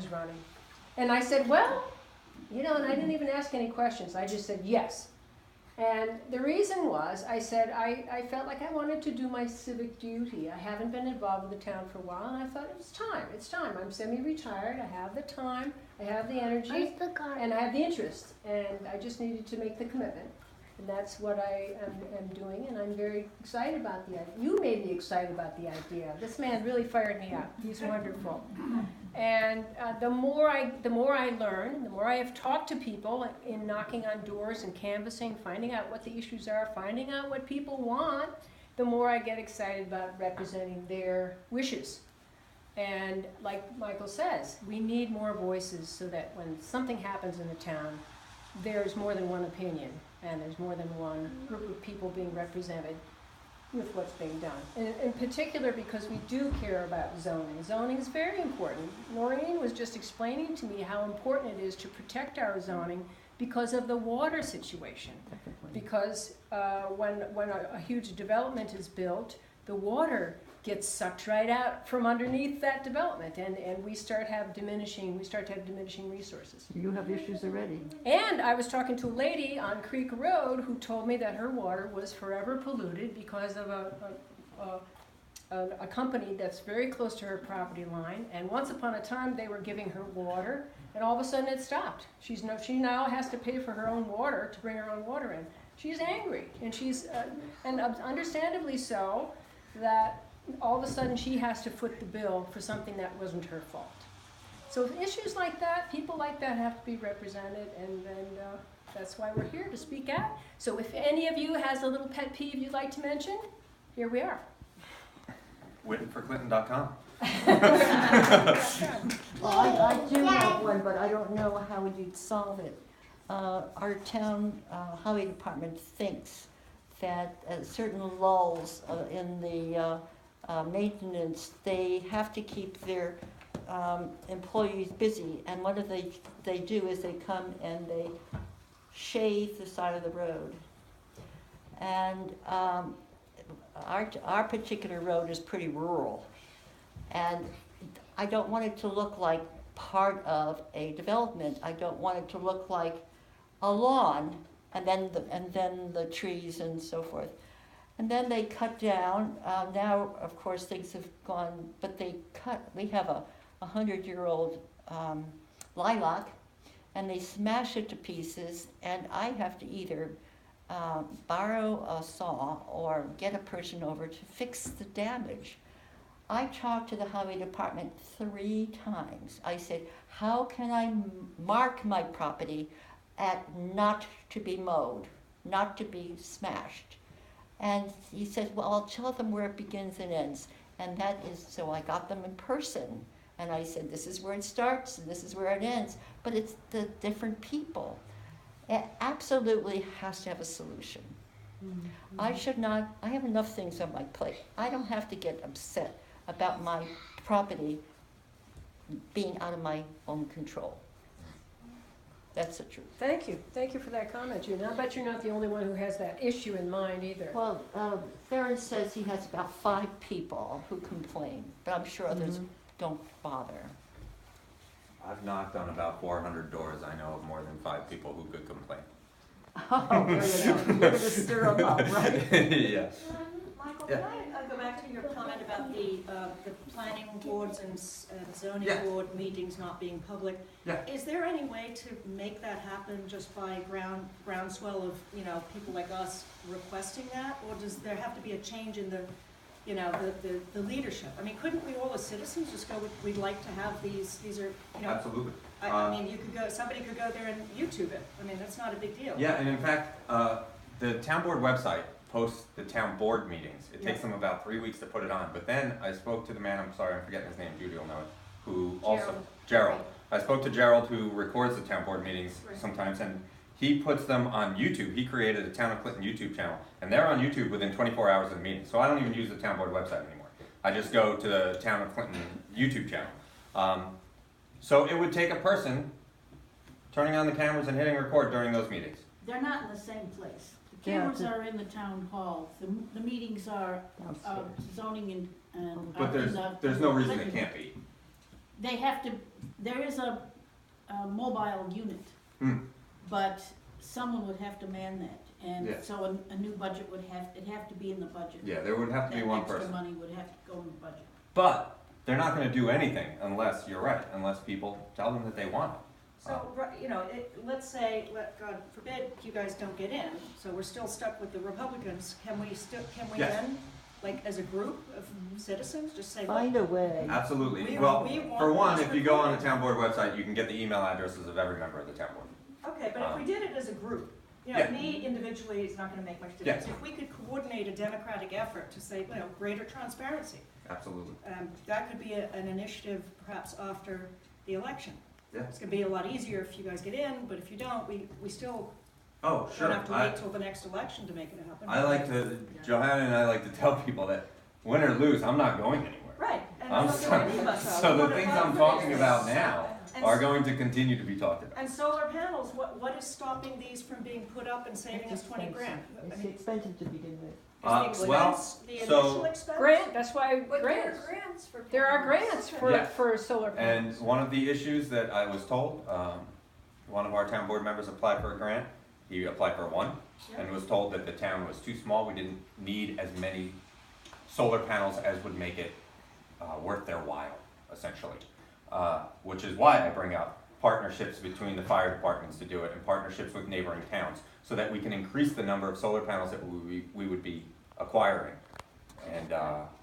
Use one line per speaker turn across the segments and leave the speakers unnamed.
was running. And I said, well, and I didn't even ask any questions. I just said yes. And the reason was, I said, I felt like I wanted to do my civic duty. I haven't been involved with the town for a while, and I thought it's time. I'm semi-retired, I have the time, I have the energy, and I have the interest. And I just needed to make the commitment. And that's what I am doing, and I'm very excited about the idea. You made me excited about the idea. This man really fired me up. He's wonderful. And the more I learn, the more I have talked to people in knocking on doors and canvassing, finding out what the issues are, finding out what people want, the more I get excited about representing their wishes. And like Michael says, we need more voices so that when something happens in the town, there's more than one opinion, and there's more than one group of people being represented with what's being done. And in particular, because we do care about zoning. Zoning is very important. Noreen was just explaining to me how important it is to protect our zoning because of the water situation. Because when a huge development is built, the water gets sucked right out from underneath that development, and we start to have diminishing resources.
You have issues already.
And I was talking to a lady on Creek Road who told me that her water was forever polluted because of a company that's very close to her property line, and once upon a time they were giving her water, and all of a sudden it stopped. She now has to pay for her own water to bring her own water in. She's angry, and and understandably so, that all of a sudden she has to foot the bill for something that wasn't her fault. So issues like that, people like that have to be represented, and that's why we're here to speak out. So if any of you has a little pet peeve you'd like to mention, here we are.
WittenForClinton.com.
Well, I do have one, but I don't know how you'd solve it. Our town highway department thinks that at certain lulls in the maintenance, they have to keep their employees busy, and what they do is they come and they shave the side of the road. And our particular road is pretty rural, and I don't want it to look like part of a development. I don't want it to look like a lawn, and then the trees and so forth. And then they cut down. Now, of course, things have gone, but we have a 100-year-old lilac, and they smash it to pieces, and I have to either borrow a saw or get a person over to fix the damage. I talked to the highway department 3 times. I said, how can I mark my property at not to be mowed, not to be smashed? And he said, well, I'll tell them where it begins and ends. And that is, so I got them in person. And I said, this is where it starts and this is where it ends. But it's the different people. It absolutely has to have a solution. Mm-hmm. I have enough things on my plate. I don't have to get upset about my property being out of my own control. That's the truth.
Thank you. Thank you for that comment, June. I bet you're not the only one who has that issue in mind either.
Well, Theron says he has about 5 people who complain, but I'm sure others don't bother.
I've knocked on about 400 doors. I know of more than 5 people who could complain.
Oh, there you go. You're going to stir them up, right?
Yes.
Michael,
Yeah.
can I go back to your comment about the planning boards and zoning
Yeah.
board meetings not being public?
Yeah.
Is there any way to make that happen just by groundswell of people like us requesting that, or does there have to be a change in the leadership? I mean, couldn't we all as citizens just go, we'd like to have these are
Absolutely.
I mean, somebody could go there and YouTube it. I mean, that's not a big deal.
Yeah, and in fact, the town board website posts the town board meetings. It takes them about 3 weeks to put it on. But then I spoke to the man, I'm sorry, I'm forgetting his name, Judy will know it, who also, Gerald. I spoke to Gerald, who records the town board meetings sometimes, and he puts them on YouTube. He created a Town of Clinton YouTube channel, and they're on YouTube within 24 hours of the meeting. So I don't even use the town board website anymore. I just go to the Town of Clinton YouTube channel. So it would take a person turning on the cameras and hitting record during those meetings.
They're not in the same place. The cameras are in the town hall. The meetings are zoning and
But there's no reason it can't be.
They have to there is a mobile unit,
Hmm.
but someone would have to man that. And
Yeah.
so a new budget it'd have to be in the budget.
Yeah, there would have to be
That
one
extra
person.
money would have to go in the budget.
But they're not gonna do anything unless, you're right, unless people tell them that they want it.
So, you know, let's say, God forbid, you guys don't get in, so we're still stuck with the Republicans, can we
Yes.
then, like, as a group of citizens, just say, look,
Find a way.
Absolutely.
We-
Well,
we want
for one,
this
if you go on the
recorded.
town board website, you can get the email addresses of every member of the town board.
okay, but if we did it as a group, you know,
Yeah.
me individually is not gonna make much difference. If we could coordinate a democratic effort to say, you know, greater transparency,
Absolutely.
that could be an initiative perhaps after the election.
Yeah.
It's gonna be a lot easier if you guys get in, but if you don't, we still
Oh, sure.
don't have to wait till the next election to make it happen.
I like to, Johanna and I like to tell people that win or lose, I'm not going anywhere.
Right, and
I'm
that's what any of us are.
So the
What
things
about
I'm
the
talking
business?
about now
And
are
s-
going to continue to be talked about.
And solar panels, what is stopping these from being put up and saving us 20 grand? I mean,
expensive to begin with.
is the
well,
expense, the
so-
initial expense?
Grant, that's why
But there are
grants.
grants for.
There are
panels.
grants for,
Yeah.
for solar
And
panels.
one of the issues that I was told, one of our town board members applied for a grant. He applied for one and was told that the town was too small. We didn't need as many solar panels as would make it worth their while, essentially. Which is why I bring up partnerships between the fire departments to do it and partnerships with neighboring towns so that we can increase the number of solar panels that we would be acquiring. And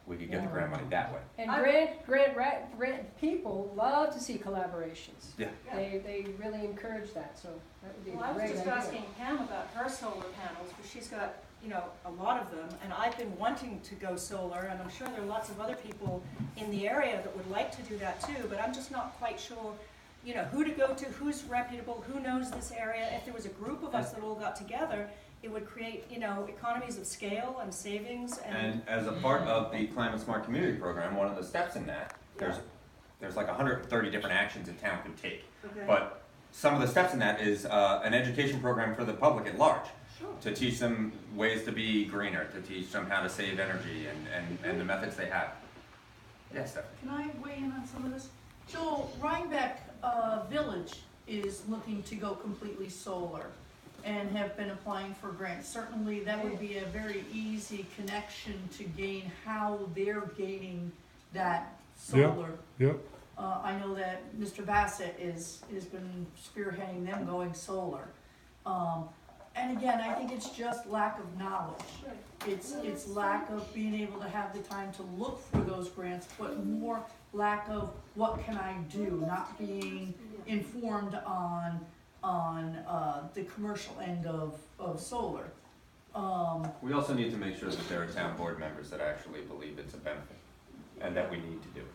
we could get the grant money that way.
And
I-
grant people love to see collaborations.
Yeah.
Yeah.
They really encourage that, so that would be a
Well, I
great
was
idea.
just asking Pam about her solar panels, because she's got, you know, a lot of them, and I've been wanting to go solar, and I'm sure there are lots of other people in the area that would like to do that too, but I'm just not quite sure, you know, who to go to, who's reputable, who knows this area. If there was a group of us that all got together, it would create, you know, economies of scale and savings
And as a part of the Climate Smart Community Program, one of the steps in that, there's like 130 different actions a town could take.
Okay.
But some of the steps in that is an education program for the public at large,
Sure.
to teach them ways to be greener, to teach them how to save energy and the methods they have. Yes, Stephanie.
Can I weigh in on some of this? So Rhinebeck Village is looking to go completely solar and have been applying for grants. Certainly, that would be a very easy connection to gain how they're gaining that solar.
Yep.
I know that Mr. Bassett has been spearheading them going solar. And again, I think it's just lack of knowledge. It's lack of being able to have the time to look for those grants, but more lack of what can I do, not being informed on the commercial end of solar.
We also need to make sure that there are town board members that actually believe it's a benefit and that we need to do it.